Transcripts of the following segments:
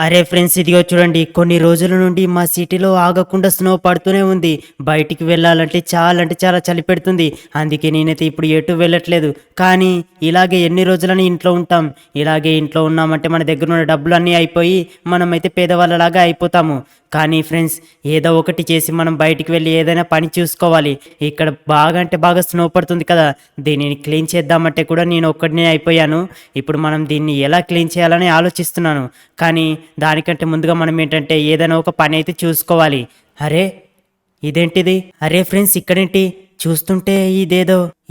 అరే ఫ్రెండ్స్ ఇదిగో చూడండి కొన్ని రోజుల నుండి మా సిటీలో ఆగకుండా స్నో పడుతూనే ఉంది. బయటికి వెళ్ళాలంటే చాలా చలి పెడుతుంది. అందుకే నేనైతే ఇప్పుడు ఎటు వెళ్ళట్లేదు. కానీ ఇలాగే ఎన్ని రోజులని ఇంట్లో ఉంటాం? ఇలాగే ఇంట్లో ఉన్నామంటే మన దగ్గర ఉన్న డబ్బులన్నీ అయిపోయి మనమైతే పేదవాళ్ళలాగా అయిపోతాము. కానీ ఫ్రెండ్స్ ఏదో ఒకటి చేసి మనం బయటికి వెళ్ళి ఏదైనా పని చూసుకోవాలి. ఇక్కడ బాగా అంటే బాగా స్నో పడుతుంది కదా! దీనిని క్లీన్ చేద్దామంటే కూడా నేను ఒక్కడినే అయిపోయాను. ఇప్పుడు మనం దీన్ని ఎలా క్లీన్ చేయాలని ఆలోచిస్తున్నాను. కానీ దానికంటే ముందుగా మనం ఏంటంటే ఏదైనా ఒక పని అయితే చూసుకోవాలి. అరే ఇదేంటిది? అరే ఫ్రెండ్స్ ఇక్కడేంటి? చూస్తుంటే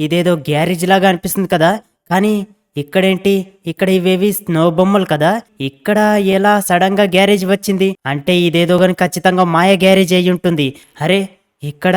ఇదేదో గ్యారేజ్ లాగా అనిపిస్తుంది కదా! కానీ ఇక్కడేంటి? ఇక్కడ ఇవేవి స్నో బొమ్మలు కదా! ఇక్కడ ఎలా సడన్ గా గ్యారేజ్ వచ్చింది? అంటే ఇదేదో గాని ఖచ్చితంగా మాయ గ్యారేజ్ అయి ఉంటుంది. అరే ఇక్కడ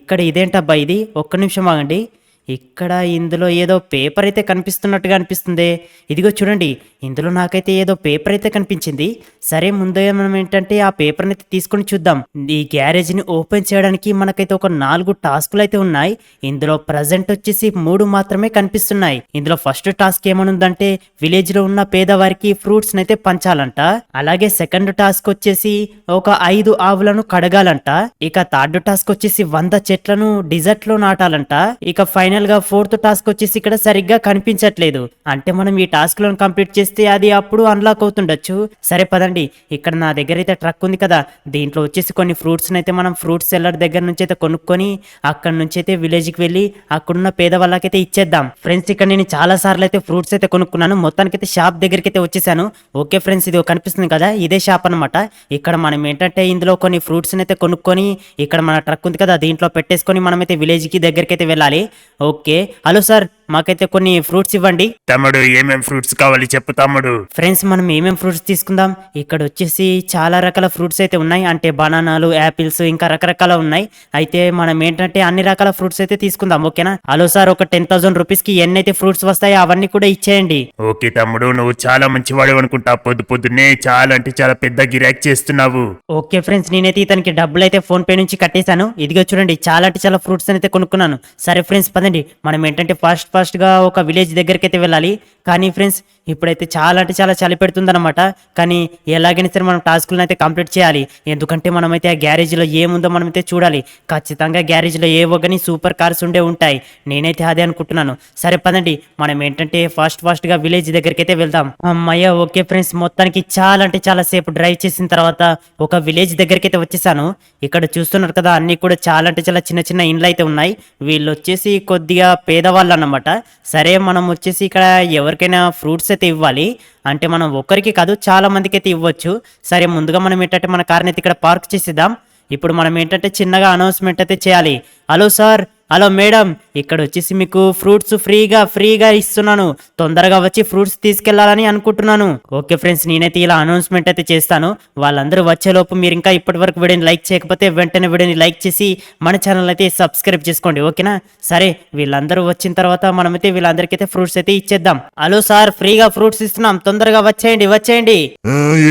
ఇక్కడ ఇదేంటబ్బా ఇది? ఒక్క నిమిషం ఆగండి. ఇక్కడ ఇందులో ఏదో పేపర్ అయితే కనిపిస్తున్నట్టుగా అనిపిస్తుంది. ఇదిగో చూడండి, ఇందులో నాకైతే ఏదో పేపర్ అయితే కనిపించింది. సరే ముందుగా మనం ఏంటంటే ఆ పేపర్ని అయితే తీసుకొని చూద్దాం. ఈ గ్యారేజ్ని ఓపెన్ చేయడానికి మనకైతే ఒక 4 టాస్కులు అయితే ఉన్నాయి. ఇందులో ప్రజెంట్ వచ్చేసి 3 మాత్రమే కనిపిస్తున్నాయి. ఇందులో ఫస్ట్ టాస్క్ ఏమనుందంటే విలేజ్ లో ఉన్న పేదవారికి ఫ్రూట్స్ అయితే పంచాలంట. అలాగే సెకండ్ టాస్క్ వచ్చేసి ఒక 5 ఆవులను కడగాలంట. ఇక థర్డ్ టాస్క్ వచ్చేసి 100 చెట్లను డిజర్ట్ లో నాటాలంట. ఇక ఫైనల్ గా ఫోర్త్ టాస్క్ వచ్చేసి ఇక్కడ సరిగ్గా కనిపించట్లేదు. అంటే మనం ఈ టాస్క్ లను కంప్లీట్ చేస్తే అది అప్పుడు అన్లాక్ అవుతుండొచ్చు. సరే పదండి, ఇక్కడ నా దగ్గర అయితే ట్రక్ ఉంది కదా, దీంట్లో వచ్చేసి కొన్ని ఫ్రూట్స్ అయితే మనం ఫ్రూట్ సెల్లర్ దగ్గర నుంచి అయితే కొనుక్కొని అక్కడ నుంచి అయితే విలేజ్ కి వెళ్ళి అక్కడున్న పేద వాళ్ళకైతే ఇచ్చేద్దాం. ఫ్రెండ్స్ ఇక్కడ నేను చాలా సార్లు అయితే ఫ్రూట్స్ అయితే కొనుక్కున్నాను. మొత్తానికైతే షాప్ దగ్గరికి అయితే వచ్చేసాను. ఓకే ఫ్రెండ్స్, ఇది కనిపిస్తుంది కదా, ఇదే షాప్ అనమాట. ఇక్కడ మనం ఏంటంటే ఇందులో కొన్ని ఫ్రూట్స్ అయితే కొనుక్కొని ఇక్కడ మన ట్రక్ ఉంది కదా దీంట్లో పెట్టేసుకొని మనమైతే విలేజ్ కి దగ్గరికి అయితే వెళ్ళాలి. ఓకే, హలో సార్, మాకైతే కొన్ని ఫ్రూట్స్ ఇవ్వండి. తమ్ముడు ఏమేం ఫ్రూట్స్ కావాలి చెప్పు తమ్ముడు. ఫ్రెండ్స్ మనం ఏమేం ఫ్రూట్స్ తీసుకుందాం? ఇక్కడ వచ్చేసి చాలా రకాల ఫ్రూట్స్ అయితే ఉన్నాయి. అంటే బనానాలు, యాపిల్స్, ఇంకా రకరకాల ఉన్నాయి. అయితే మనం ఏంటంటే అన్ని రకాల ఫ్రూట్స్ అయితే తీసుకుందాం. ఓకేనా? హలో సార్, ఒక 10,000 రూపీస్ కి ఎన్ని అయితే ఫ్రూట్స్ వస్తాయో అవన్నీ కూడా ఇచ్చేయండి. ఓకే తమ్ముడు, నువ్వు చాలా మంచివాడు అనుకుంటా. పొద్దున్నే చాలా అంటే చాలా పెద్ద గిరాక్ చేస్తున్నావు. ఓకే ఫ్రెండ్స్, నేనైతే ఇతనికి డబ్బులు అయితే ఫోన్ పే నుంచి కట్టేశాను. ఇదిగో చూడండి, చాలా అంటే చాలా ఫ్రూట్స్ అయితే కొనుక్కున్నాను. సరే ఫ్రెండ్స్ పదండి, మనం ఏంటంటే ఫాస్ట్ గా ఒక విలేజ్ దగ్గరికి అయితే వెళ్ళాలి. కానీ ఫ్రెండ్స్ ఇప్పుడైతే చాలా అంటే చాలా చలి పెడుతుందన్నమాట. కానీ ఎలాగైనా సరే మనం టాస్కులను అయితే కంప్లీట్ చేయాలి. ఎందుకంటే మనమైతే ఆ గ్యారేజ్లో ఏముందో మనమైతే చూడాలి. ఖచ్చితంగా గ్యారేజ్లో ఏ ఒకని సూపర్ కార్స్ ఉంటాయి. నేనైతే అదే అనుకుంటున్నాను. సరే పదండి, మనం ఏంటంటే ఫాస్ట్గా విలేజ్ దగ్గరికి అయితే వెళ్దాం. అమ్మయ్య, ఓకే ఫ్రెండ్స్, మొత్తానికి చాలా అంటే చాలా సేపు డ్రైవ్ చేసిన తర్వాత ఒక విలేజ్ దగ్గరికి అయితే వచ్చేసాను. ఇక్కడ చూస్తున్నారు కదా, అన్ని కూడా చాలా అంటే చాలా చిన్న ఇండ్లు అయితే ఉన్నాయి. వీళ్ళు వచ్చేసి కొద్దిగా పేదవాళ్ళు అన్నమాట. సరే మనం వచ్చేసి ఇక్కడ ఎవరికైనా ఫ్రూట్స్ అయితే ఇవ్వాలి. అంటే మనం ఒక్కరికి కాదు, చాలా మందికి అయితే ఇవ్వచ్చు. సరే ముందుగా మనం ఏంటంటే మన కార్ని అయితే ఇక్కడ పార్క్ చేసేద్దాం. ఇప్పుడు మనం ఏంటంటే చిన్నగా అనౌన్స్మెంట్ అయితే చేయాలి. హలో సార్, హలో మేడం, ఇక్కడ వచ్చేసి మీకు ఫ్రూట్స్ ఫ్రీగా ఇస్తున్నాను. తొందరగా వచ్చి ఫ్రూట్స్ తీసుకెళ్లాలని అనుకుంటున్నాను. ఓకే ఫ్రెండ్స్, నేనైతే ఇలా అనౌన్స్మెంట్ అయితే చేస్తాను. వాళ్ళందరూ వచ్చేలోపు మీరు ఇంకా ఇప్పటి వరకు వీడియోని లైక్ చేయకపోతే వెంటనే వీడియోని లైక్ చేసి మన ఛానల్ అయితే సబ్స్క్రైబ్ చేసుకోండి. ఓకేనా? సరే, వీళ్ళందరూ వచ్చిన తర్వాత మనమైతే వీళ్ళందరికీ అయితే ఫ్రూట్స్ అయితే ఇచ్చేద్దాం. హలో సార్, ఫ్రీగా ఫ్రూట్స్ ఇస్తున్నాం, తొందరగా వచ్చేయండి.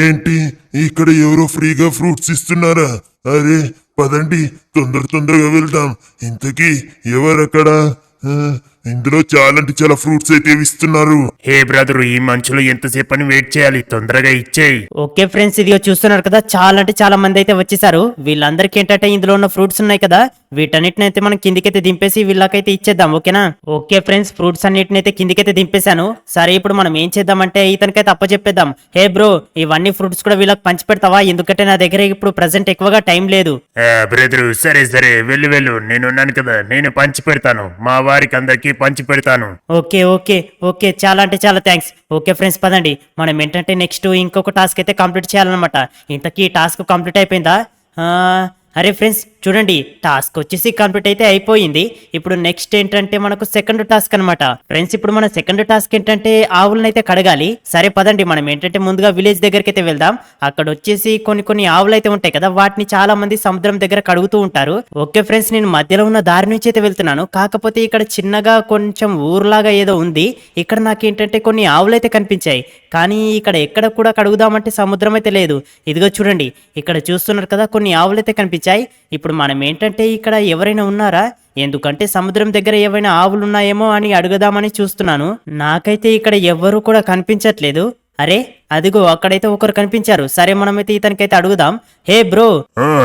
ఏంటి ఇక్కడ ఎవరో ఫ్రీగా ఫ్రూట్స్ ఇస్తున్నారా? అరే పదండి, తొందరగా వెళ్దాం. ఇంతకీ ఎవరక్కడ? ఇందులో చాలా అంటే చాలా ఫ్రూట్స్ అయితే ఇస్తున్నారు. హే బ్రదరు, ఈ మంచులో ఎంతసేపు అని వెయిట్ చేయాలి, తొందరగా ఇచ్చేయి. ఓకే ఫ్రెండ్స్, ఇదిగో చూస్తున్నారు కదా, చాలా అంటే చాలా మంది అయితే వచ్చేసారు. వీళ్ళందరికీ ఏంటంటే ఇందులో ఉన్న ఫ్రూట్స్ ఉన్నాయి కదా, వీటన్నిటిని అయితే మనం కిందికైతే దింపేసి వీళ్ళకైతే ఇచ్చేద్దాం. ఓకేనా? ఓకే ఫ్రెండ్స్, ఫ్రూట్స్ అన్నిటిని అయితే కిందికైతే దింపేశాను. సరే ఇప్పుడు మనం ఏం చేద్దామంటే ఇతనికైతే అప్పచెప్పేద్దాం. హే బ్రో, ఇవన్నీ ఫ్రూట్స్ కూడా వీళ్ళకి పంచి పెడతావా? ఎందుకంటే నా దగ్గర ఇప్పుడు ప్రెసెంట్ ఎక్కువగా టైం లేదు. బ్రదరు సరే వెళ్ళు, నేనున్నాను కదా, నేను పంచి పెడతాను. మా వారికి అందరికి పంచి పెడతాను. ఓకే, చాలా అంటే చాలా థ్యాంక్స్. ఓకే ఫ్రెండ్స్ పదండి, మనం ఏంటంటే నెక్స్ట్ ఇంకొక టాస్క్ అయితే కంప్లీట్ చేయాలన్నమాట. ఇంతకీ టాస్క్ కంప్లీట్ అయిపోయిందా? అరే ఫ్రెండ్స్ చూడండి, టాస్క్ వచ్చేసి కంప్లీట్ అయితే అయిపోయింది. ఇప్పుడు నెక్స్ట్ ఏంటంటే మనకు సెకండ్ టాస్క్ అనమాట. ఫ్రెండ్స్ ఇప్పుడు మన సెకండ్ టాస్క్ ఏంటంటే ఆవులను అయితే కడగాలి. సరే పదండి, మనం ఏంటంటే ముందుగా విలేజ్ దగ్గరికి అయితే వెళ్దాం. అక్కడ వచ్చేసి కొన్ని ఆవులు అయితే ఉంటాయి కదా, వాటిని చాలా మంది సముద్రం దగ్గర కడుగుతూ ఉంటారు. ఓకే ఫ్రెండ్స్, నేను మధ్యలో ఉన్న దారి నుంచి అయితే వెళ్తున్నాను. కాకపోతే ఇక్కడ చిన్నగా కొంచెం ఊరులాగా ఏదో ఉంది. ఇక్కడ నాకేంటంటే కొన్ని ఆవులు అయితే కనిపించాయి. కానీ ఇక్కడ ఎక్కడ కూడా కడుగుదామంటే సముద్రం అయితే లేదు. ఇదిగో చూడండి, ఇక్కడ చూస్తున్నారు కదా, కొన్ని ఆవులు అయితే కనిపించాయి. ఇప్పుడు మనం ఏంటంటే ఇక్కడ ఎవరైనా ఉన్నారా? ఎందుకంటే సముద్రం దగ్గర ఏవైనా ఆవులు ఉన్నాయేమో అని అడుగుదామని చూస్తున్నాను. నాకైతే ఇక్కడ ఎవ్వరూ కూడా కనిపించట్లేదు. అరే అదిగో అక్కడైతే ఒకరు కనిపించారు. సరే మనమైతే ఇతనికైతే అడుగుదాం. హే బ్రో,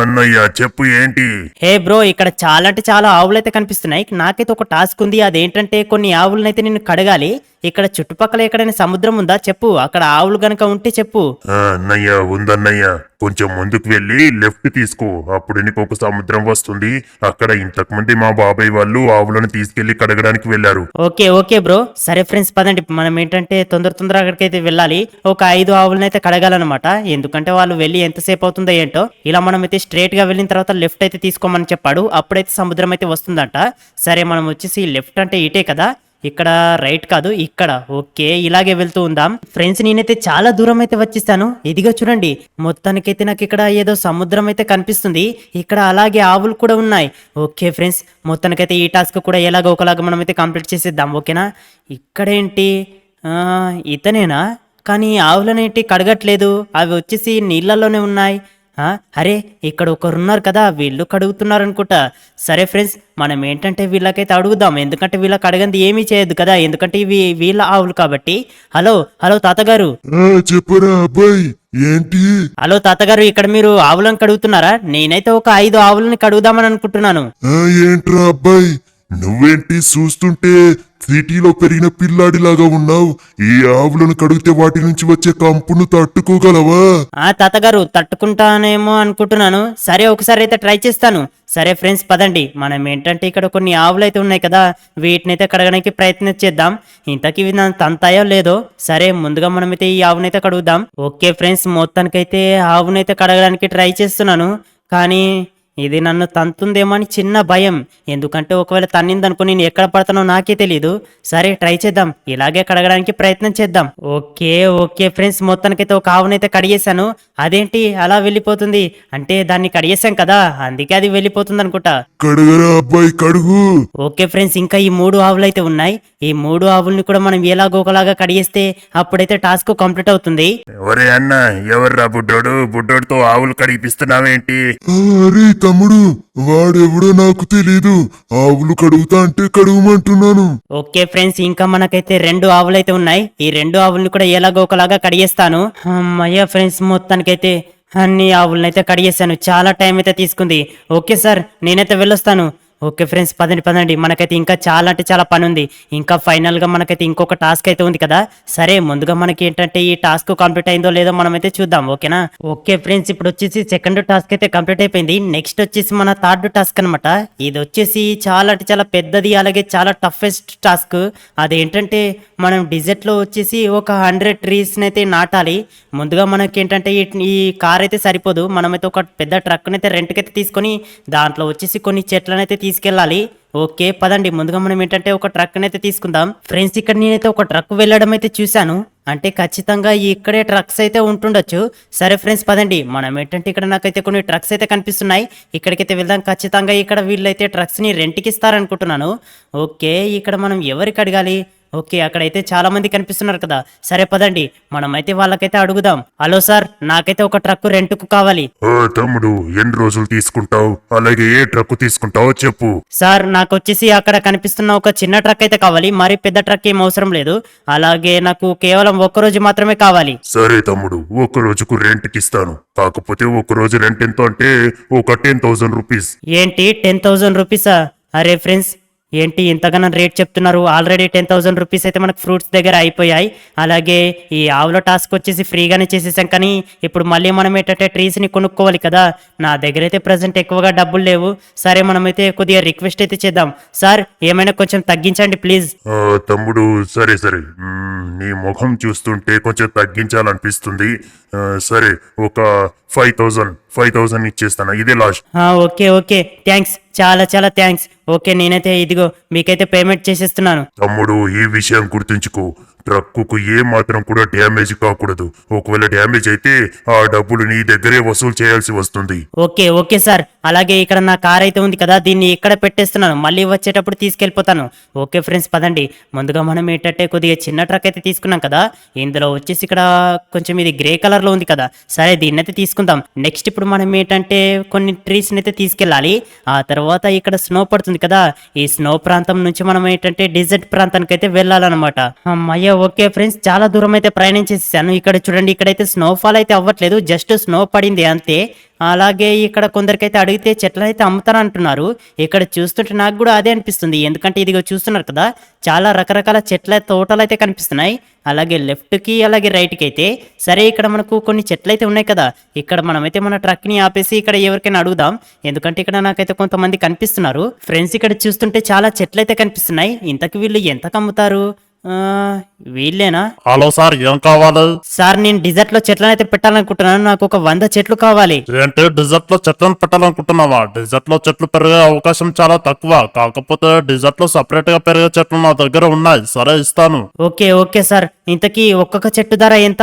అన్నయ్య చెప్పు ఏంటి? హే బ్రో, ఇక్కడ చాలా అంటే చాలా ఆవులైతే కనిపిస్తున్నాయి. నాకైతే ఒక టాస్క్ ఉంది. అదేంటంటే కొన్ని ఆవులనైతే నేను కడగాలి. ఇక్కడ చుట్టుపక్కల ఎక్కడైనా సముద్రం ఉందా చెప్పు. అక్కడ ఆవులు గనక ఉంటే చెప్పు. అన్నయ్య ఉందన్నయ్య, కొంచెం ముందుకు వెళ్ళి లెఫ్ట్ తీసుకో, అప్పుడు నీకు ఒక సముద్రం వస్తుంది. అక్కడ ఇంతకు ముందు మా బాబాయ్ వాళ్ళు ఆవులను తీసుకెళ్లి కడగడానికి వెళ్లారు. ఓకే ఓకే బ్రో, సరే ఫ్రెండ్స్ పదండి. మనం ఏంటంటే తొందరగా అక్కడికైతే వెళ్ళాలి. ఒక 5 ఆవులనైతే కడగాలన్నమాట. ఎందుకంటే వాళ్ళు వెళ్ళి ఎంతసేపు అవుతుందో ఏంటో. ఇలా మనం అయితే స్ట్రేట్ గా వెళ్ళిన తర్వాత లెఫ్ట్ అయితే తీసుకోమని చెప్పాడు. అప్పుడైతే సముద్రం అయితే వస్తుందంట. సరే మనం వచ్చేసి లెఫ్ట్ అంటే ఇటే కదా, ఇక్కడ రైట్ కాదు ఇక్కడ. ఓకే, ఇలాగే వెళ్తూ ఉందాం. ఫ్రెండ్స్ నేనైతే చాలా దూరం అయితే వచ్చేసాను. ఇదిగో చూడండి, మొత్తానికైతే నాకు ఇక్కడ ఏదో సముద్రం అయితే కనిపిస్తుంది. ఇక్కడ అలాగే ఆవులు కూడా ఉన్నాయి. ఓకే ఫ్రెండ్స్, మొత్తానికైతే ఈ టాస్క్ కూడా ఎలాగో ఒకలాగా మనం అయితే కంప్లీట్ చేసేద్దాం. ఓకేనా? ఇక్కడేంటి, ఇతనేనా? కానీ ఆవులనేంటి కడగట్లేదు, అవి వచ్చేసి నీళ్ళలోనే ఉన్నాయి. అరే, ఇక్కడ ఒకరున్నారు కదా, వీళ్ళు కడుగుతున్నారు అనుకుంటా. సరే ఫ్రెండ్స్, మనం ఏంటంటే వీళ్ళకైతే అడుగుదాం. ఎందుకంటే వీళ్ళకి అడగంది ఏమీ చేయొద్దు కదా, ఎందుకంటే ఇవి వీళ్ళ ఆవులు కాబట్టి. హలో హలో తాతగారు. చెప్పరా అబ్బాయి, ఏంటి? హలో తాతగారు, ఇక్కడ మీరు ఆవులను కడుగుతున్నారా? నేనైతే ఒక 5 ఆవులని కడుగుదామని అనుకుంటున్నాను. ఏంట్రా అబ్బాయి, నువ్వేంటి చూస్తుంటే సిటీలో పెరిగిన పిల్లాడిలాగా ఉన్నావు. ఈ ఆవులను కడిగితే వాటి నుంచి వచ్చే కంపును తట్టుకోగలవా? తాతగారు, తట్టుకుంటానేమో అనుకుంటున్నాను. సరే ఒకసారి అయితే ట్రై చేస్తాను. సరే ఫ్రెండ్స్ పదండి, మనం ఏంటంటే ఇక్కడ కొన్ని ఆవులు అయితే ఉన్నాయి కదా, వీటినైతే కడగడానికి ప్రయత్నం చేద్దాం. ఇంతకీ ఇవి నన్ను తంతాయో లేదో. సరే ముందుగా మనమైతే ఈ ఆవునైతే కడుగుదాం. ఓకే ఫ్రెండ్స్, మొత్తానికైతే ఆవునైతే కడగడానికి ట్రై చేస్తున్నాను. కానీ ఇది నన్ను తంతుందేమో అని చిన్న భయం. ఎందుకంటే ఒకవేళ తన్నిందనుకో నేను ఎక్కడ పడతానో నాకే తెలీదు. సరే ట్రై చేద్దాం, ఇలాగే కడగడానికి ప్రయత్నం చేద్దాం. ఓకే ఓకే ఫ్రెండ్స్, మొత్తానికైతే ఒక ఆవునైతే కడిగేశాను. అదేంటి అలా వెళ్ళిపోతుంది? అంటే దాన్ని కడిగేశాం కదా, అందుకే అది వెళ్ళిపోతుంది అనుకుంటా. కడగరా అబ్బాయి, కడుగు. ఓకే ఫ్రెండ్స్, ఇంకా ఈ 3 ఆవులు అయితే ఉన్నాయి. ఈ 3 ఆవుల్ని కూడా మనం ఎలాగో ఒకలాగా కడిగేస్తే అప్పుడైతే టాస్క్ కంప్లీట్ అవుతుంది. ఒరే అన్న, ఎవర్రా బుడ్డోడు? బుడ్డోడితో ఆవులు కడిగిపిస్తున్నావేంటి? అరే తమ్ముడు, వాడెవడో నాకు తెలీదు. ఆవులు కడుగుతా అంటే కడుగుమంటున్నాను. ఓకే ఫ్రెండ్స్, ఇంకా మనకైతే 2 ఆవులు అయితే ఉన్నాయి. ఈ 2 ఆవుల్ని కూడా ఎలాగో ఒకలాగా కడిగేస్తాను. అమ్మయ్య ఫ్రెండ్స్, మొత్తానికైతే అన్ని ఆవులనైతే కడిగేశాను. చాలా టైం అయితే తీసుకుంది. ఓకే సార్, నేనైతే వెళ్ళొస్తాను. ఓకే ఫ్రెండ్స్, పదండి. మనకైతే ఇంకా చాలా అంటే చాలా పని ఉంది. ఇంకా ఫైనల్ గా మనకైతే ఇంకొక టాస్క్ అయితే ఉంది కదా. సరే ముందుగా మనకి ఏంటంటే ఈ టాస్క్ కంప్లీట్ అయిందో లేదో మనమైతే చూద్దాం. ఓకేనా? ఓకే ఫ్రెండ్స్, ఇప్పుడు వచ్చేసి సెకండ్ టాస్క్ అయితే కంప్లీట్ అయిపోయింది. నెక్స్ట్ వచ్చేసి మన థర్డ్ టాస్క్ అనమాట. ఇది వచ్చేసి చాలా అంటే చాలా పెద్దది, అలాగే చాలా టఫెస్ట్ టాస్క్. అదేంటంటే మనం డిజర్ట్ లో వచ్చేసి ఒక 100 ట్రీస్ అయితే నాటాలి. ముందుగా మనకి ఏంటంటే ఈ కార్ అయితే సరిపోదు. మనమైతే ఒక పెద్ద ట్రక్ అయితే రెంట్కి అయితే తీసుకొని దాంట్లో వచ్చేసి కొన్ని చెట్లను అయితే తీసుకెళ్ళాలి. ఓకే పదండి, ముందుగా మనం ఏంటంటే ఒక ట్రక్ అయితే తీసుకుందాం. ఫ్రెండ్స్, ఇక్కడ నేనైతే ఒక ట్రక్ వెళ్ళడం అయితే చూశాను. అంటే ఖచ్చితంగా ఇక్కడే ట్రక్స్ అయితే ఉంటుండొచ్చు. సరే ఫ్రెండ్స్ పదండి, మనం ఏంటంటే ఇక్కడ నాకైతే కొన్ని ట్రక్స్ అయితే కనిపిస్తున్నాయి. ఇక్కడికైతే వెళ్దాం. ఖచ్చితంగా ఇక్కడ వీళ్ళైతే ట్రక్స్ ని రెంట్కి ఇస్తారనుకుంటున్నాను. ఓకే, ఇక్కడ మనం ఎవరికి అడగాలి? ఓకే, అక్కడైతే చాలా మంది కనిపిస్తున్నారు కదా. సరే పదండి, మనమైతే వాళ్ళకైతే అడుగుదాం. హలో సార్, నాకైతే ఒక ట్రక్ రెంట్కు కావాలి. తమ్ముడు, ఎన్ని రోజులు తీసుకుంటావు? అలాగే ఏ ట్రక్ తీసుకుంటావో చెప్పు. సార్, నాకు వచ్చేసి అక్కడ కనిపిస్తున్న ఒక చిన్న ట్రక్ అయితే కావాలి. మరి పెద్ద ట్రక్ ఏం అవసరం లేదు. అలాగే నాకు కేవలం 1 రోజు మాత్రమే కావాలి. సరే తమ్ముడు, 1 రోజుకు రెంట్కి ఇస్తాను. కాకపోతే 1 రోజు రెంట్ ఎంత అంటే ఒక 10,000 రూపీస్. ఏంటి 10,000 రూపీసా? అరే ఫ్రెండ్స్, ఏంటి ఇంతగానో రేట్ చెప్తున్నారు? ఆల్రెడీ 10,000 రూపీస్ అయితే మనకు ఫ్రూట్స్ దగ్గర అయిపోయాయి. అలాగే ఈ ఆవుల టాస్క్ వచ్చేసి ఫ్రీగానే చేసేసాం. కానీ ఇప్పుడు మళ్ళీ మనం ఏంటంటే ట్రీస్ని కొనుక్కోవాలి కదా. నా దగ్గర అయితే ప్రజెంట్ ఎక్కువగా డబ్బులు లేవు. సరే మనమైతే కొద్దిగా రిక్వెస్ట్ అయితే చేద్దాం. సార్, ఏమైనా కొంచెం తగ్గించండి ప్లీజ్. తమ్ముడు, సరే నీ ముఖం చూస్తుంటే కొంచెం తగ్గించాలనిపిస్తుంది. సరే, ఒక 5,000 ఇచ్చేస్తాను. ఇదే లాస్ట్. ఓకే థ్యాంక్స్, చాలా చాలా థ్యాంక్స్. ఓకే, నేనైతే ఇదిగో మీకైతే పేమెంట్ చేసేస్తున్నాను. తమ్ముడు, ఈ విషయం గుర్తుంచుకో, ట్రక్కుకు ఏ మాత్రం కూడా డ్యామేజ్ కాకూడదు. ఒకవేళ డ్యామేజ్ అయితే ఆ డబ్బులు నీ దగ్గరే వసూలు చేయాల్సి వస్తుంది. Okay sir. అలాగే ఇక్కడ నా కార్ అయితే ఉంది కదా, దీన్ని ఇక్కడ పెట్టేస్తున్నాను. మళ్ళీ వచ్చేటప్పుడు తీసుకెళ్లిపోతాను. ఓకే ఫ్రెండ్స్ పదండి, ముందుగా మనం ఏంటంటే కొద్దిగా చిన్న ట్రక్ అయితే తీసుకున్నాం కదా. ఇందులో వచ్చేసి ఇక్కడ కొంచెం ఇది గ్రే కలర్ లో ఉంది కదా. సరే, దీన్ని అయితే తీసుకుందాం. నెక్స్ట్ ఇప్పుడు మనం ఏంటంటే కొన్ని ట్రీస్ అయితే తీసుకెళ్ళాలి. ఆ తర్వాత ఇక్కడ స్నో పడుతుంది కదా, ఈ స్నో ప్రాంతం నుంచి మనం ఏంటంటే డిజర్ట్ ప్రాంతానికి అయితే వెళ్ళాలన్నమాట. అమ్మయ్య, ఓకే ఫ్రెండ్స్, చాలా దూరం అయితే ప్రయాణం చేసేసాను. ఇక్కడ చూడండి, ఇక్కడైతే స్నోఫాల్ అయితే అవ్వట్లేదు, జస్ట్ స్నో పడింది అంతే. అలాగే ఇక్కడ కొందరికైతే అడిగితే చెట్లు అయితే అమ్ముతారంటున్నారు. ఇక్కడ చూస్తుంటే నాకు కూడా అదే అనిపిస్తుంది, ఎందుకంటే ఇదిగో చూస్తున్నారు కదా, చాలా రకరకాల చెట్ల తోటలు అయితే కనిపిస్తున్నాయి. అలాగే లెఫ్ట్ కి అలాగే రైట్ కి అయితే. సరే, ఇక్కడ మనకు కొన్ని చెట్లు అయితే ఉన్నాయి కదా, ఇక్కడ మనమైతే మన ట్రక్ ని ఆపేసి ఇక్కడ ఎవరికైనా అడుగుదాం, ఎందుకంటే ఇక్కడ నాకైతే కొంతమంది కనిపిస్తున్నారు. ఫ్రెండ్స్, ఇక్కడ చూస్తుంటే చాలా చెట్లు అయితే కనిపిస్తున్నాయి. ఇంతకు వీళ్ళు ఎంతకు అమ్ముతారు? ఆ, వీళ్ళేనా? హలో సార్, ఏం కావాలి? సార్, నేను డిజర్ట్ లో చెట్లను అయితే పెట్టాలనుకుంటున్నాను, నాకు ఒక 100 చెట్లు కావాలి. ఏంటి, డిజర్ట్ లో చెట్లను పెట్టాలనుకుంటున్నావా? డిజర్ట్ లో చెట్లు పెరిగే అవకాశం చాలా తక్కువ, కాకపోతే డిజర్ట్ లో సపరేట్ గా పెరిగే చెట్లు నా దగ్గర ఉన్నాయి. సరే, ఇస్తాను. ఓకే ఓకే సార్, ఇంతకీ ఒక్కొక్క చెట్టు ధర ఎంత?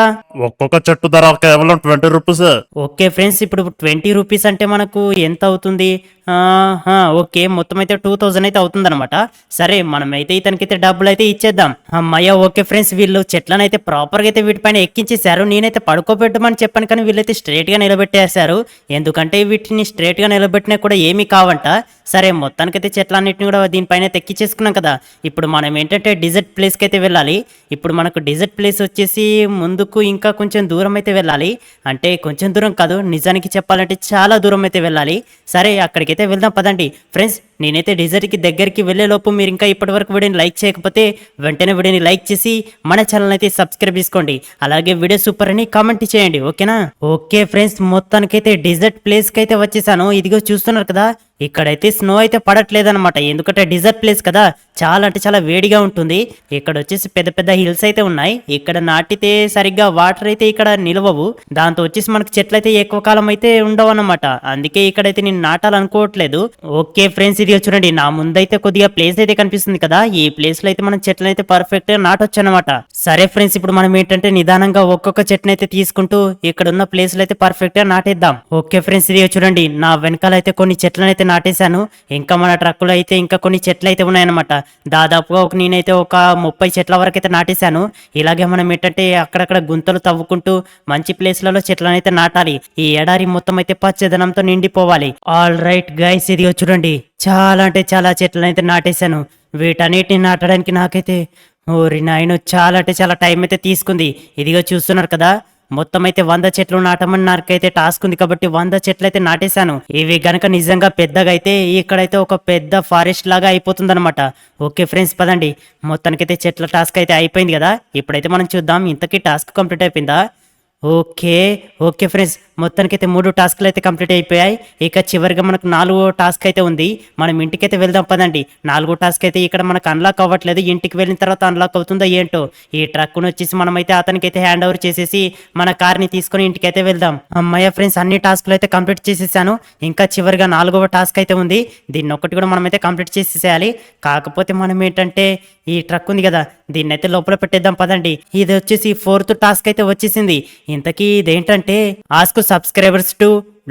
ఒక్కొక్క చెట్టు ధర కేవలం 20 రూపీసే. ఓకే ఫ్రెండ్స్, ఇప్పుడు 20 రూపీస్ అంటే మనకు ఎంత అవుతుంది? ఓకే, మొత్తం అయితే 2000 అయితే అవుతుంది అనమాట. సరే, మనమైతే ఇతనికైతే డబ్బులు అయితే ఇచ్చేద్దాం. అమ్మయ్య, ఓకే ఫ్రెండ్స్, వీళ్ళు చెట్లను అయితే ప్రాపర్గా అయితే వీటిపైన ఎక్కించేశారు. నేనైతే పడుకోబెట్టమని చెప్పాను, కానీ వీళ్ళైతే స్ట్రైట్ గా నిలబెట్టేశారు. ఎందుకంటే వీటిని స్ట్రైట్ గా నిలబెట్టినా కూడా ఏమీ కావంట. సరే, మొత్తానికైతే చెట్లన్నిటిని కూడా దీనిపైన ఎక్కించేసుకున్నాం కదా. ఇప్పుడు మనం ఏంటంటే డిజర్ట్ ప్లేస్కి అయితే వెళ్ళాలి. ఇప్పుడు మనకు డిజర్ట్ ప్లేస్ వచ్చేసి ముందుకు ఇంకా కొంచెం దూరం అయితే వెళ్ళాలి. అంటే కొంచెం దూరం కాదు, నిజానికి చెప్పాలంటే చాలా దూరం అయితే వెళ్ళాలి. సరే, అక్కడికైతే వెళ్దాం పదండి. ఫ్రెండ్స్, నేనైతే డిజర్ట్కి దగ్గరికి వెళ్ళే లోపు మీరు ఇంకా ఇప్పటి వరకు వీడియోని లైక్ చేయకపోతే వెంటనే వీడియోని లైక్ చేసి మన ఛానల్ అయితే సబ్స్క్రైబ్ చేసుకోండి. అలాగే వీడియో సూపర్ అని కామెంట్ చేయండి, ఓకేనా? ఓకే ఫ్రెండ్స్, మొత్తానికైతే డిజర్ట్ ప్లేస్కి అయితే వచ్చేసాను. ఇదిగో చూస్తున్నారు కదా, ఇక్కడైతే స్నో అయితే పడట్లేదన్నమాట, ఎందుకంటే డిజర్ట్ ప్లేస్ కదా, చాలా అంటే చాలా వేడిగా ఉంటుంది. ఇక్కడ వచ్చేసి పెద్ద పెద్ద హిల్స్ అయితే ఉన్నాయి. ఇక్కడ నాటితే సరిగ్గా వాటర్ అయితే ఇక్కడ నిలవవు, దాంతో వచ్చేసి మనకు చెట్లు అయితే ఎక్కువ కాలం అయితే ఉండవు అన్నమాట. అందుకే ఇక్కడైతే నేను నాటాలనుకోవట్లేదు. ఓకే ఫ్రెండ్స్, ఇది చూడండి, నా ముందైతే కొద్దిగా ప్లేస్ అయితే కనిపిస్తుంది కదా, ఈ ప్లేస్ లో అయితే మనం చెట్లను అయితే పర్ఫెక్ట్ గా నాటొచ్చు అనమాట. సరే ఫ్రెండ్స్, ఇప్పుడు మనం ఏంటంటే నిదానంగా ఒక్కొక్క చెట్టును అయితే తీసుకుంటూ ఇక్కడ ఉన్న ప్లేస్ లో అయితే పర్ఫెక్ట్ గా నాటేద్దాం. ఓకే ఫ్రెండ్స్, ఇది చూడండి, నా వెనకాల అయితే కొన్ని చెట్లను అయితే నాటేశాను. ఇంకా మన ట్రక్కులో అయితే ఇంకా కొన్ని చెట్లు అయితే ఉన్నాయన్నమాట. దాదాపుగా నేనైతే ఒక 30 చెట్ల వరకు అయితే నాటేశాను. ఇలాగే మనం ఏంటంటే అక్కడక్కడ గుంతలు తవ్వుకుంటూ మంచి ప్లేస్లలో చెట్లను అయితే నాటాలి. ఈ ఎడారి మొత్తం అయితే పచ్చదనంతో నిండిపోవాలి. ఆల్ రైట్ గైస్, ఇదిగో చూడండి, చాలా అంటే చాలా చెట్లను అయితే నాటేశాను. వీటన్నిటిని నాటడానికి నాకైతే ఓరి నాయన చాలా అంటే చాలా టైం అయితే తీసుకుంది. ఇదిగో చూస్తున్నారు కదా, మొత్తం అయితే 100 చెట్లు నాటమని నాకైతే టాస్క్ ఉంది కాబట్టి 100 చెట్లు అయితే నాటేశాను. ఇవి గనక నిజంగా పెద్దగా అయితే ఇక్కడైతే ఒక పెద్ద ఫారెస్ట్ లాగా అయిపోతుంది అనమాట. ఓకే ఫ్రెండ్స్, పదండి. మొత్తానికైతే చెట్ల టాస్క్ అయితే అయిపోయింది కదా, ఇప్పుడైతే మనం చూద్దాం ఇంతకీ టాస్క్ కంప్లీట్ అయిపోయిందా. ఓకే ఓకే ఫ్రెండ్స్, మొత్తానికైతే 3 టాస్క్లు అయితే కంప్లీట్ అయిపోయాయి. ఇక చివరిగా మనకు 4వ టాస్క్ అయితే ఉంది. మనం ఇంటికైతే వెళ్దాం పదండి. 4వ టాస్క్ అయితే ఇక్కడ మనకు అన్లాక్ అవ్వట్లేదు, ఇంటికి వెళ్ళిన తర్వాత అన్లాక్ అవుతుందో ఏంటో. ఈ ట్రక్ను వచ్చేసి మనమైతే అతనికైతే హ్యాండ్ ఓవర్ చేసేసి మన కార్ని తీసుకొని ఇంటికైతే వెళ్దాం. అమ్మయ్య ఫ్రెండ్స్, అన్ని టాస్క్లు అయితే కంప్లీట్ చేసేసాను. ఇంకా చివరిగా 4వ టాస్క్ అయితే ఉంది, దీన్ని ఒక్కటి కూడా మనమైతే కంప్లీట్ చేసేసేయాలి. కాకపోతే మనం ఏంటంటే ఈ ట్రక్ ఉంది కదా, దీన్ని అయితే లోపల పెట్టేద్దాం పదండి. ఇది వచ్చేసి 4th టాస్క్ అయితే వచ్చేసింది. ఇంతకీ ఇదేంటంటే ask subscribers to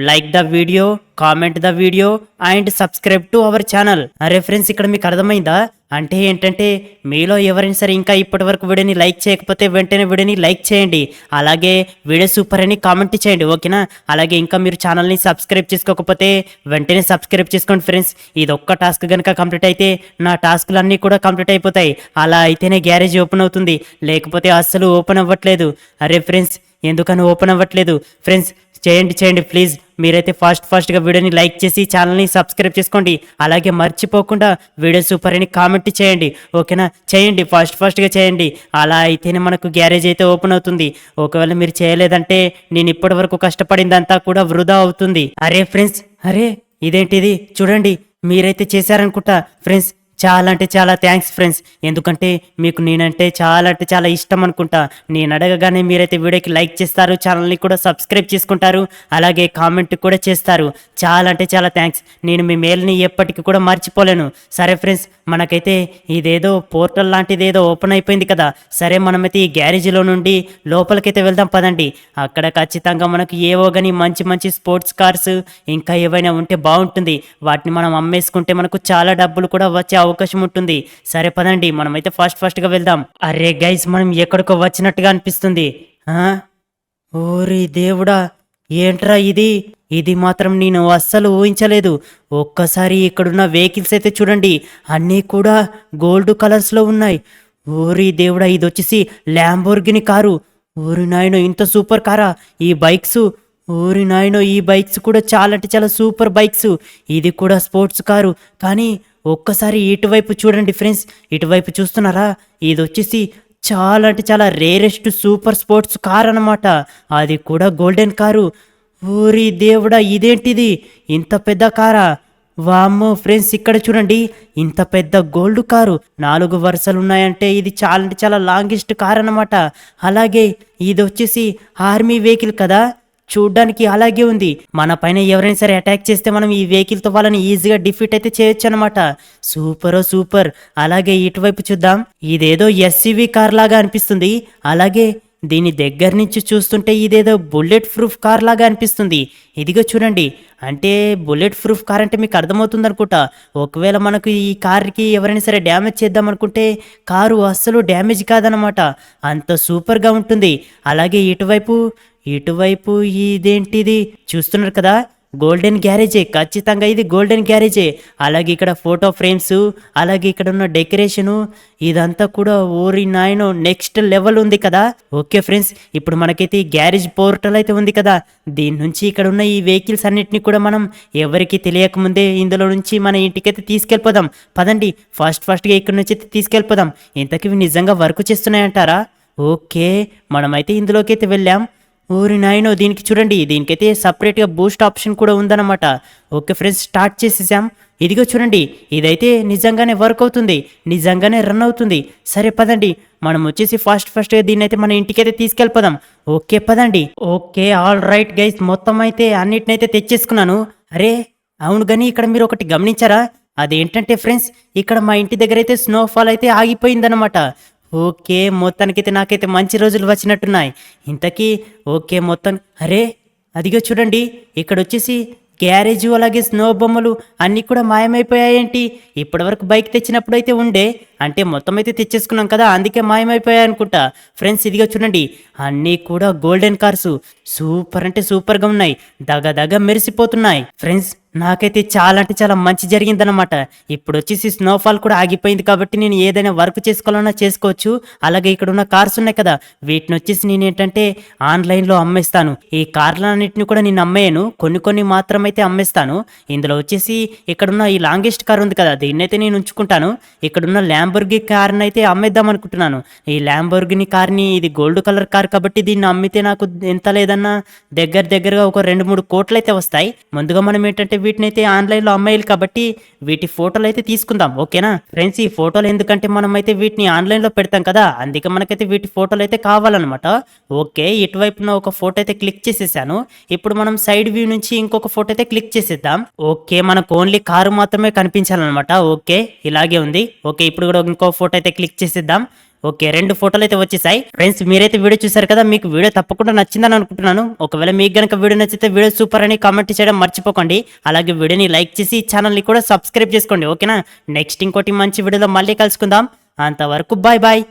like the video, comment the video and subscribe to our channel. అరే ఫ్రెండ్స్, ఇక్కడ మీకు అర్థమైందా? అంటే ఏంటంటే మీలో ఎవరైనా సరే ఇంకా ఇప్పటి వరకు వీడియోని లైక్ చేయకపోతే వెంటనే వీడియోని లైక్ చేయండి. అలాగే వీడియో సూపర్ అని కామెంట్ చేయండి, ఓకేనా? అలాగే ఇంకా మీరు ఛానల్ని సబ్స్క్రైబ్ చేసుకోకపోతే వెంటనే సబ్స్క్రైబ్ చేసుకోండి ఫ్రెండ్స్. ఇది ఒక్క టాస్క్ కనుక కంప్లీట్ అయితే నా టాస్క్లు అన్నీ కూడా కంప్లీట్ అయిపోతాయి. అలా అయితేనే గ్యారేజ్ ఓపెన్ అవుతుంది, లేకపోతే అస్సలు ఓపెన్ అవ్వట్లేదు. అరే ఫ్రెండ్స్, ఎందుకని ఓపెన్ అవ్వట్లేదు? ఫ్రెండ్స్, చేయండి ప్లీజ్. మీరైతే ఫాస్ట్గా వీడియోని లైక్ చేసి ఛానల్ని సబ్స్క్రైబ్ చేసుకోండి. అలాగే మర్చిపోకుండా వీడియో సూపర్ అని కామెంట్ చేయండి, ఓకేనా? చేయండి, ఫాస్ట్గా చేయండి. అలా అయితేనే మనకు గ్యారేజ్ అయితే ఓపెన్ అవుతుంది. ఒకవేళ మీరు చేయలేదంటే నేను ఇప్పటి వరకు కష్టపడిందంతా కూడా వృధా అవుతుంది. అరే ఫ్రెండ్స్, అరే ఇదేంటిది చూడండి, మీరైతే చేశారనుకుంటా. ఫ్రెండ్స్, చాలా అంటే చాలా థ్యాంక్స్ ఫ్రెండ్స్, ఎందుకంటే మీకు నేనంటే చాలా ఇష్టం అనుకుంటా. నేను అడగగానే మీరైతే వీడియోకి లైక్ చేస్తారు, ఛానల్ని కూడా సబ్స్క్రైబ్ చేసుకుంటారు, అలాగే కామెంట్ కూడా చేస్తారు. చాలా అంటే చాలా థ్యాంక్స్. నేను మీ మేల్ని ఎప్పటికీ కూడా మర్చిపోలేను. సరే ఫ్రెండ్స్, మనకైతే ఇదేదో పోర్టల్ లాంటిది ఏదో ఓపెన్ అయిపోయింది కదా. సరే, మనమైతే ఈ గ్యారేజ్లో నుండి లోపలికైతే వెళ్దాం పదండి. అక్కడ ఖచ్చితంగా మనకు ఏవో కానీ మంచి స్పోర్ట్స్ కార్స్ ఇంకా ఏవైనా ఉంటే బాగుంటుంది. వాటిని మనం అమ్మేసుకుంటే మనకు చాలా డబ్బులు కూడా వచ్చే అవకాశం ఉంటుంది. సరే పదండి, మనమైతే ఫాస్ట్గా వెళ్దాం. అరే గైస్, మనం ఎక్కడికో వచ్చినట్టుగా అనిపిస్తుంది. ఓరి దేవుడా, ఏంట్రా ఇది మాత్రం నేను అస్సలు ఊహించలేదు. ఒక్కసారి ఇక్కడున్న వెహికల్స్ అయితే చూడండి, అన్నీ కూడా గోల్డ్ కలర్స్లో ఉన్నాయి. ఓరి దేవుడా, ఇది వచ్చేసి ల్యాంబోర్గిని కారు. ఓరి నాయనో, ఇంత సూపర్ కారా ఈ బైక్స్. ఓరి నాయనో, ఈ బైక్స్ కూడా చాలా అంటే చాలా సూపర్ బైక్స్. ఇది కూడా స్పోర్ట్స్ కారు. కానీ ఒక్కసారి ఇటువైపు చూడండి ఫ్రెండ్స్, ఇటువైపు చూస్తున్నారా? ఇది వచ్చేసి చాలా అంటే చాలా రేరెస్ట్ సూపర్ స్పోర్ట్స్ కార్ అన్నమాట. అది కూడా గోల్డెన్ కారు. ఓరి దేవుడా, ఇదేంటిది ఇంత పెద్ద కారా? వామ్మో ఫ్రెండ్స్, ఇక్కడ చూడండి, ఇంత పెద్ద గోల్డ్ కారు. 4 వరుసలు ఉన్నాయంటే ఇది చాలా అంటే చాలా లాంగెస్ట్ కార్ అన్నమాట. అలాగే ఇది వచ్చేసి ఆర్మీ వెహికల్ కదా, చూడ్డానికి అలాగే ఉంది. మన పైన ఎవరైనా సరే అటాక్ చేస్తే మనం ఈ వెహికల్తో వాళ్ళని ఈజీగా డిఫీట్ అయితే చేయొచ్చు అనమాట. సూపర్. అలాగే ఇటువైపు చూద్దాం, ఇదేదో ఎస్యూవి కార్ లాగా అనిపిస్తుంది. అలాగే దీని దగ్గర నుంచి చూస్తుంటే ఇదేదో బుల్లెట్ ప్రూఫ్ కార్ లాగా అనిపిస్తుంది. ఇదిగో చూడండి, అంటే బుల్లెట్ ప్రూఫ్ కార్ అంటే మీకు అర్థమవుతుంది అనుకుంటా. ఒకవేళ మనకు ఈ కార్కి ఎవరైనా సరే డ్యామేజ్ చేద్దాం అనుకుంటే కారు అస్సలు డ్యామేజ్ కాదనమాట, అంత సూపర్గా ఉంటుంది. అలాగే ఇటువైపు ఇదేంటిది చూస్తున్నారు కదా, గోల్డెన్ గ్యారేజే, ఖచ్చితంగా ఇది గోల్డెన్ గ్యారేజే. అలాగే ఇక్కడ ఫోటో ఫ్రేమ్స్, అలాగే ఇక్కడ ఉన్న డెకరేషను, ఇదంతా కూడా ఓరి నాయనో నెక్స్ట్ లెవెల్ ఉంది కదా. ఓకే ఫ్రెండ్స్, ఇప్పుడు మనకైతే ఈ గ్యారేజ్ పోర్టల్ అయితే ఉంది కదా, దీని నుంచి ఇక్కడ ఉన్న ఈ వెహికల్స్ అన్నిటిని కూడా మనం ఎవరికి తెలియకముందే ఇందులో నుంచి మన ఇంటికైతే తీసుకెళ్ళిపోదాం. పదండి, ఫస్ట్గా ఇక్కడ నుంచి అయితే తీసుకెళ్ళిపోదాం. ఇంతకీ ఇవి నిజంగా వర్క్ చేస్తున్నాయంటారా? ఓకే, మనమైతే ఇందులోకి అయితే వెళ్ళాం. ఊరి నాయనో, దీనికి చూడండి, దీనికైతే సపరేట్గా బూస్ట్ ఆప్షన్ కూడా ఉందన్నమాట. ఓకే ఫ్రెండ్స్, స్టార్ట్ చేసేసాం. ఇదిగో చూడంండి, ఇదైతే నిజంగానే వర్క్ అవుతుంది, నిజంగానే రన్ అవుతుంది. సరే పదండి, మనం వచ్చేసి ఫస్ట్గా దీన్ని అయితే మన ఇంటికైతే తీసుకెళ్ళిపోదాం. ఓకే పదండి. ఓకే, ఆల్ రైట్ గైస్, మొత్తం అయితే అన్నిటినైతే తెచ్చేసుకున్నాను. అరే అవును, కానీ ఇక్కడ మీరు ఒకటి గమనించారా? అదేంటంటే ఫ్రెండ్స్, ఇక్కడ మా ఇంటి దగ్గర అయితే స్నోఫాల్ అయితే ఆగిపోయిందన్నమాట. ఓకే, మొత్తానికైతే నాకైతే మంచి రోజులు వచ్చినట్టున్నాయి. ఇంతకీ ఓకే మొత్తం, అరే అదిగో చూడండి, ఇక్కడ వచ్చేసి గ్యారేజు అలాగే స్నో బొమ్మలు అన్నీ కూడా మాయమైపోయాయేంటి? ఇప్పటివరకు బైక్ తెచ్చినప్పుడు అయితే ఉండే, అంటే మొత్తం అయితే తెచ్చేసుకున్నాం కదా, అందుకే మాయమైపోయాయి అనుకుంటా. ఫ్రెండ్స్ ఇదిగో చూడండి, అన్నీ కూడా గోల్డెన్ కార్సు, సూపర్ అంటే సూపర్గా ఉన్నాయి, దగ మెరిసిపోతున్నాయి. ఫ్రెండ్స్ నాకైతే చాలా అంటే చాలా మంచి జరిగిందనమాట. ఇప్పుడు వచ్చేసి స్నోఫాల్ కూడా ఆగిపోయింది కాబట్టి నేను ఏదైనా వర్క్ చేసుకోవాలన్నా చేసుకోవచ్చు. అలాగే ఇక్కడ ఉన్న కార్స్ ఉన్నాయి కదా, వీటిని వచ్చేసి నేను ఏంటంటే ఆన్లైన్లో అమ్మేస్తాను. ఈ కార్లన్నింటిని కూడా నేను అమ్మేయను, కొన్ని మాత్రమైతే అమ్మేస్తాను. ఇందులో వచ్చేసి ఇక్కడున్న ఈ లాంగెస్ట్ కార్ ఉంది కదా, దీన్నైతే నేను ఉంచుకుంటాను. ఇక్కడున్న ల్యాంబోర్గిని కార్ని అయితే అమ్మేద్దాం అనుకుంటున్నాను. ఈ ల్యాంబోర్గిని కార్ని, ఇది గోల్డ్ కలర్ కార్ కాబట్టి దీన్ని అమ్మితే నాకు ఎంత లేదన్నా దగ్గరగా ఒక 2-3 కోట్లు అయితే వస్తాయి. ముందుగా మనం ఏంటంటే వీటిని అయితే ఆన్లైన్లో అమ్మాయిలు కాబట్టి వీటి ఫోటోలు అయితే తీసుకుందాం. ఓకేనా ఫ్రెండ్స్, ఈ ఫోటోలు ఎందుకంటే మనం అయితే వీటిని ఆన్లైన్లో పెడతాం కదా, అందుకే మనకైతే వీటి ఫోటోలు అయితే కావాలన్నమాట. ఓకే, ఇటువైపున ఒక ఫోటో అయితే క్లిక్ చేసేసాను. ఇప్పుడు మనం సైడ్ వ్యూ నుంచి ఇంకొక ఫోటో అయితే క్లిక్ చేసేద్దాం. ఓకే, మనకు ఓన్లీ కారు మాత్రమే కనిపించాలన్నమాట. ఓకే, ఇలాగే ఉంది. ఓకే, ఇప్పుడు కూడా ఇంకో ఫోటో అయితే క్లిక్ చేసేద్దాం. ఓకే, 2 ఫోటోలు అయితే వచ్చేసాయి. ఫ్రెండ్స్ మీరైతే వీడియో చూసారు కదా, మీకు వీడియో తప్పకుండా నచ్చిందని అనుకుంటున్నాను. ఒకవేళ మీకు గనక వీడియో నచ్చితే వీడియో సూపర్ అని కామెంట్ చేయడం మర్చిపోకండి. అలాగే వీడియోని లైక్ చేసి ఛానల్ని కూడా సబ్స్క్రైబ్ చేసుకోండి. ఓకేనా, నెక్స్ట్ ఇంకోటి మంచి వీడియోలో మళ్ళీ కలుసుకుందాం. అంతవరకు బాయ్.